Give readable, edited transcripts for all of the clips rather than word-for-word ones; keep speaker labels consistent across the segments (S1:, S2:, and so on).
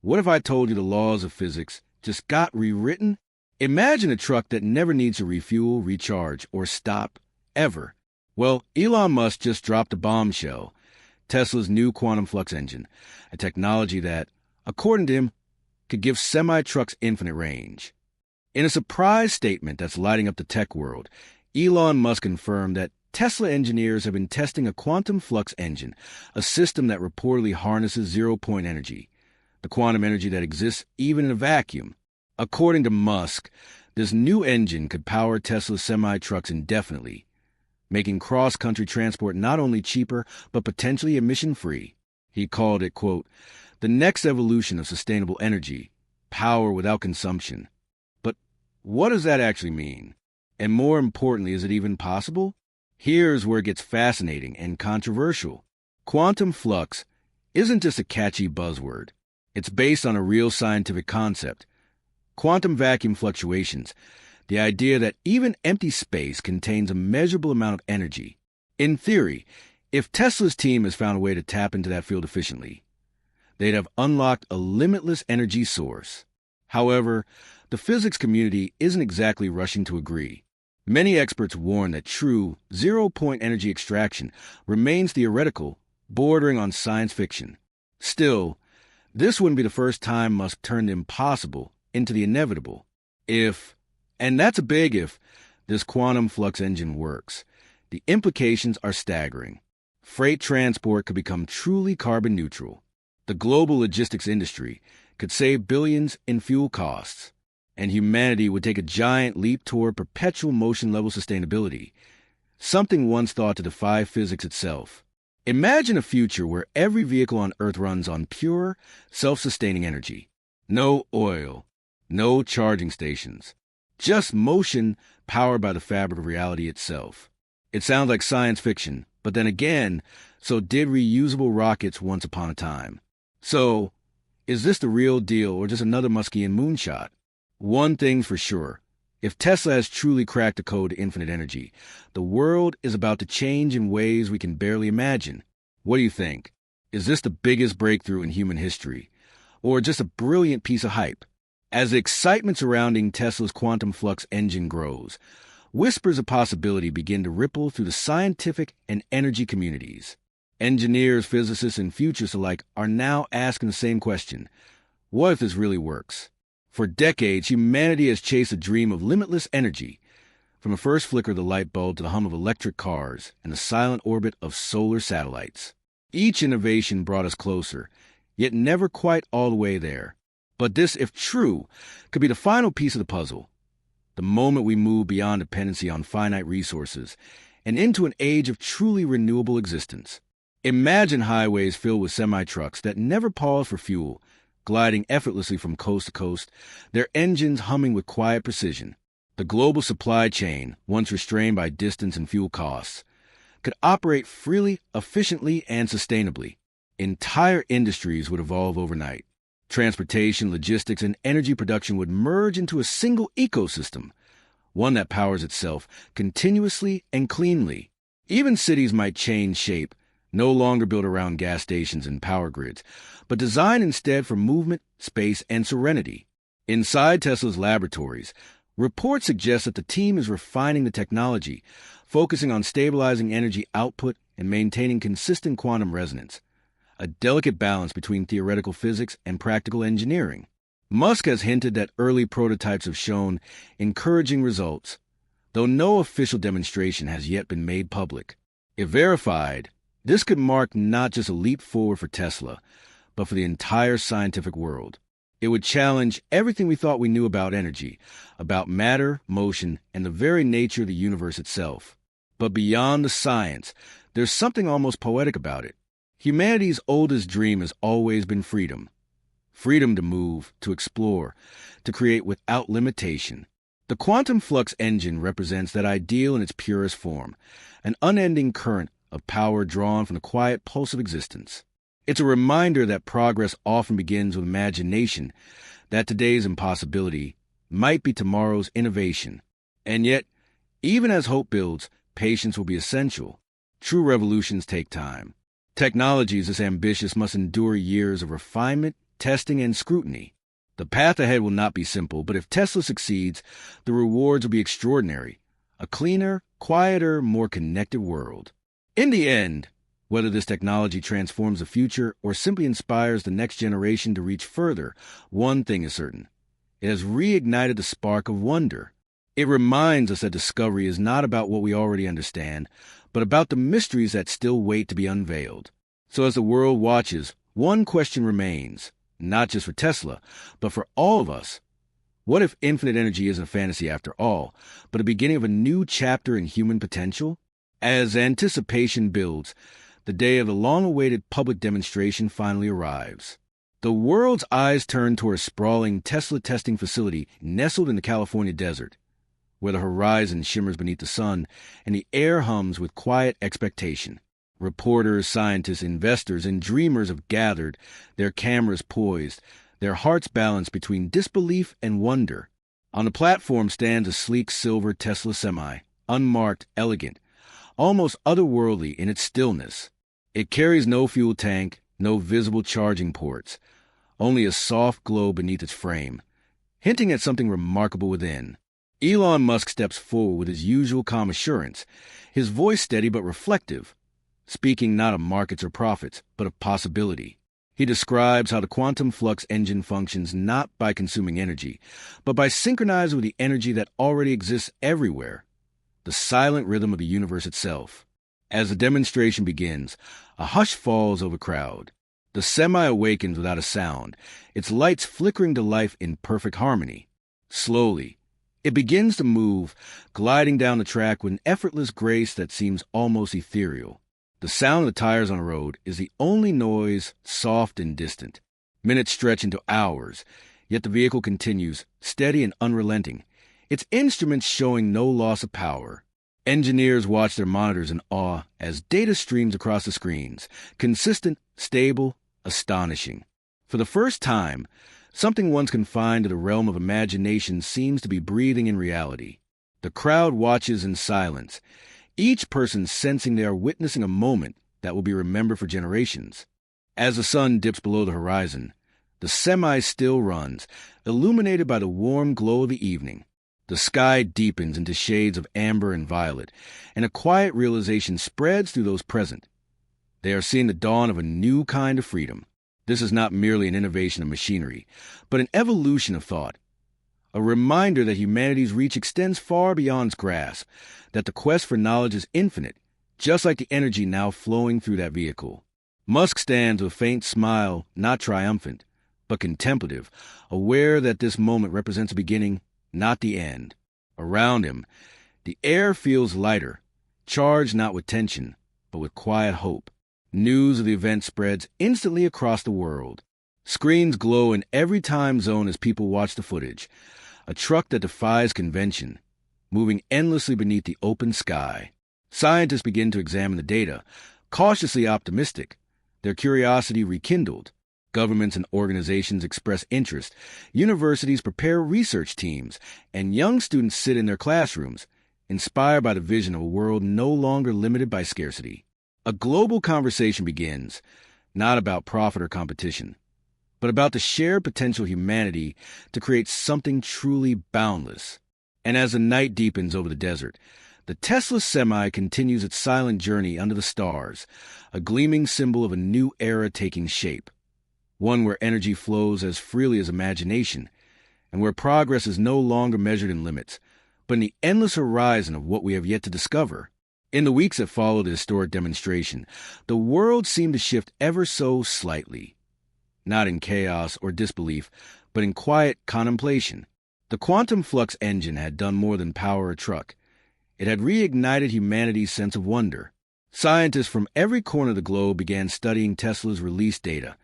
S1: What if I told you the laws of physics just got rewritten? Imagine a truck that never needs to refuel, recharge, or stop, ever. Well, Elon Musk just dropped a bombshell, Tesla's new Quantum Flux Engine, a technology that, according to him, could give semi-trucks infinite range. In a surprise statement that's lighting up the tech world, Elon Musk confirmed that Tesla engineers have been testing a quantum flux engine, a system that reportedly harnesses zero-point energy, the quantum energy that exists even in a vacuum. According to Musk, this new engine could power Tesla's semi-trucks indefinitely, making cross-country transport not only cheaper, but potentially emission-free. He called it, quote, the next evolution of sustainable energy, power without consumption. But what does that actually mean? And more importantly, is it even possible? Here's where it gets fascinating and controversial. Quantum flux isn't just a catchy buzzword. It's based on a real scientific concept. Quantum vacuum fluctuations, the idea that even empty space contains a measurable amount of energy. In theory, if Tesla's team has found a way to tap into that field efficiently, they'd have unlocked a limitless energy source. However, the physics community isn't exactly rushing to agree. Many experts warn that true zero-point energy extraction remains theoretical, bordering on science fiction. Still, this wouldn't be the first time Musk turned the impossible into the inevitable. If, and that's a big if, this quantum flux engine works, the implications are staggering. Freight transport could become truly carbon neutral. The global logistics industry could save billions in fuel costs, and humanity would take a giant leap toward perpetual motion-level sustainability, something once thought to defy physics itself. Imagine a future where every vehicle on Earth runs on pure, self-sustaining energy. No oil, no charging stations, just motion powered by the fabric of reality itself. It sounds like science fiction, but then again, so did reusable rockets once upon a time. So, is this the real deal or just another Muskian moonshot? One thing's for sure. If Tesla has truly cracked the code to infinite energy, the world is about to change in ways we can barely imagine. What do you think? Is this the biggest breakthrough in human history? Or just a brilliant piece of hype? As the excitement surrounding Tesla's quantum flux engine grows, whispers of possibility begin to ripple through the scientific and energy communities. Engineers, physicists, and futurists alike are now asking the same question. What if this really works? For decades, humanity has chased a dream of limitless energy, from the first flicker of the light bulb to the hum of electric cars and the silent orbit of solar satellites. Each innovation brought us closer, yet never quite all the way there. But this, if true, could be the final piece of the puzzle, the moment we move beyond dependency on finite resources and into an age of truly renewable existence. Imagine highways filled with semi-trucks that never pause for fuel, gliding effortlessly from coast to coast, their engines humming with quiet precision. The global supply chain, once restrained by distance and fuel costs, could operate freely, efficiently, and sustainably. Entire industries would evolve overnight. Transportation, logistics, and energy production would merge into a single ecosystem, one that powers itself continuously and cleanly. Even cities might change shape, no longer built around gas stations and power grids, but designed instead for movement, space, and serenity. Inside Tesla's laboratories, reports suggest that the team is refining the technology, focusing on stabilizing energy output and maintaining consistent quantum resonance, a delicate balance between theoretical physics and practical engineering. Musk has hinted that early prototypes have shown encouraging results, though no official demonstration has yet been made public. If verified, this could mark not just a leap forward for Tesla, but for the entire scientific world. It would challenge everything we thought we knew about energy, about matter, motion, and the very nature of the universe itself. But beyond the science, there's something almost poetic about it. Humanity's oldest dream has always been freedom. Freedom to move, to explore, to create without limitation. The quantum flux engine represents that ideal in its purest form, an unending current of power drawn from the quiet pulse of existence. It's a reminder that progress often begins with imagination, that today's impossibility might be tomorrow's innovation. And yet, even as hope builds, patience will be essential. True revolutions take time. Technologies this ambitious must endure years of refinement testing, and scrutiny. The path ahead will not be simple, but if Tesla succeeds, the rewards will be extraordinary. A cleaner, quieter, more connected world. In the end, whether this technology transforms the future or simply inspires the next generation to reach further, one thing is certain. It has reignited the spark of wonder. It reminds us that discovery is not about what we already understand, but about the mysteries that still wait to be unveiled. So as the world watches, one question remains, not just for Tesla, but for all of us. What if infinite energy isn't a fantasy after all, but a beginning of a new chapter in human potential? As anticipation builds, the day of the long-awaited public demonstration finally arrives. The world's eyes turn toward a sprawling Tesla testing facility nestled in the California desert, where the horizon shimmers beneath the sun and the air hums with quiet expectation. Reporters, scientists, investors, and dreamers have gathered, their cameras poised, their hearts balanced between disbelief and wonder. On the platform stands a sleek silver Tesla Semi, unmarked, elegant, almost otherworldly in its stillness. It carries no fuel tank, no visible charging ports, only a soft glow beneath its frame, hinting at something remarkable within. Elon Musk steps forward with his usual calm assurance, his voice steady but reflective, speaking not of markets or profits, but of possibility. He describes how the Quantum Flux Engine functions not by consuming energy, but by synchronizing with the energy that already exists everywhere, the silent rhythm of the universe itself. As the demonstration begins, a hush falls over the crowd. The Semi awakens without a sound, its lights flickering to life in perfect harmony. Slowly, it begins to move, gliding down the track with an effortless grace that seems almost ethereal. The sound of the tires on the road is the only noise, soft and distant. Minutes stretch into hours, yet the vehicle continues, steady and unrelenting, its instruments showing no loss of power. Engineers watch their monitors in awe as data streams across the screens, consistent, stable, astonishing. For the first time, something once confined to the realm of imagination seems to be breathing in reality. The crowd watches in silence, each person sensing they are witnessing a moment that will be remembered for generations. As the sun dips below the horizon, the Semi still runs, illuminated by the warm glow of the evening. The sky deepens into shades of amber and violet, and a quiet realization spreads through those present. They are seeing the dawn of a new kind of freedom. This is not merely an innovation of machinery, but an evolution of thought. A reminder that humanity's reach extends far beyond its grasp, that the quest for knowledge is infinite, just like the energy now flowing through that vehicle. Musk stands with a faint smile, not triumphant, but contemplative, aware that this moment represents a beginning, not the end. Around him, the air feels lighter, charged not with tension, but with quiet hope. News of the event spreads instantly across the world. Screens glow in every time zone as people watch the footage, a truck that defies convention, moving endlessly beneath the open sky. Scientists begin to examine the data, cautiously optimistic, their curiosity rekindled. Governments and organizations express interest, universities prepare research teams, and young students sit in their classrooms, inspired by the vision of a world no longer limited by scarcity. A global conversation begins, not about profit or competition, but about the shared potential of humanity to create something truly boundless. And as the night deepens over the desert, the Tesla Semi continues its silent journey under the stars, a gleaming symbol of a new era taking shape. One where energy flows as freely as imagination, and where progress is no longer measured in limits, but in the endless horizon of what we have yet to discover. In the weeks that followed the historic demonstration, the world seemed to shift ever so slightly. Not in chaos or disbelief, but in quiet contemplation. The Quantum Flux Engine had done more than power a truck. It had reignited humanity's sense of wonder. Scientists from every corner of the globe began studying Tesla's release data,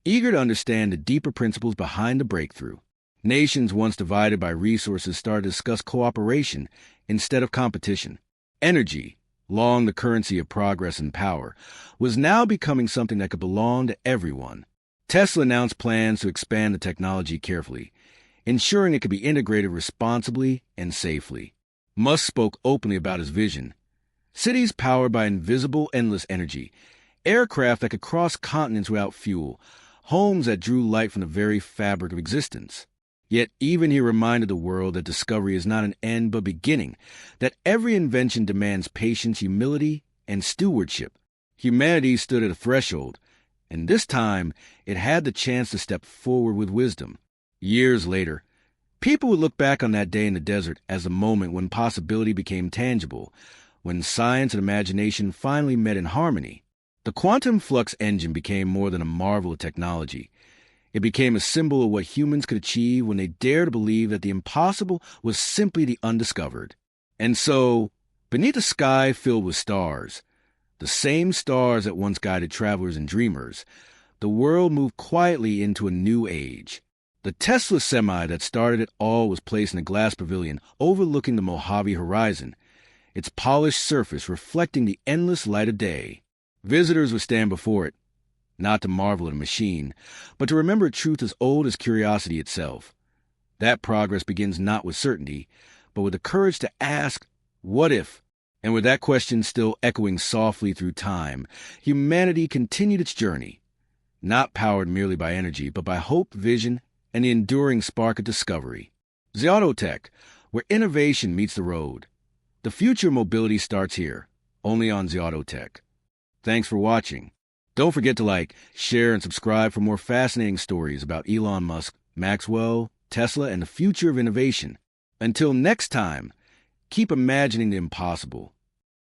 S1: eager to understand the deeper principles behind the breakthrough. Nations once divided by resources started to discuss cooperation instead of competition. Energy, long the currency of progress and power, was now becoming something that could belong to everyone. Tesla announced plans to expand the technology carefully, ensuring it could be integrated responsibly and safely. Musk spoke openly about his vision. Cities powered by invisible, endless energy, aircraft that could cross continents without fuel, homes that drew light from the very fabric of existence. Yet even he reminded the world that discovery is not an end but beginning, that every invention demands patience, humility, and stewardship. Humanity stood at a threshold, and this time it had the chance to step forward with wisdom. Years later, people would look back on that day in the desert as a moment when possibility became tangible, when science and imagination finally met in harmony. The Quantum Flux Engine became more than a marvel of technology. It became a symbol of what humans could achieve when they dared to believe that the impossible was simply the undiscovered. And so, beneath a sky filled with stars, the same stars that once guided travelers and dreamers, the world moved quietly into a new age. The Tesla semi that started it all was placed in a glass pavilion overlooking the Mojave horizon, its polished surface reflecting the endless light of day. Visitors would stand before it, not to marvel at a machine, but to remember a truth as old as curiosity itself. That progress begins not with certainty, but with the courage to ask, what if? And with that question still echoing softly through time, humanity continued its journey, not powered merely by energy, but by hope, vision, and the enduring spark of discovery. Xiaototech, where innovation meets the road. The future of mobility starts here, only on Xiaototech. Thanks for watching. Don't forget to like, share, and subscribe for more fascinating stories about Elon Musk, Maxwell, Tesla, and the future of innovation. Until next time, keep imagining the impossible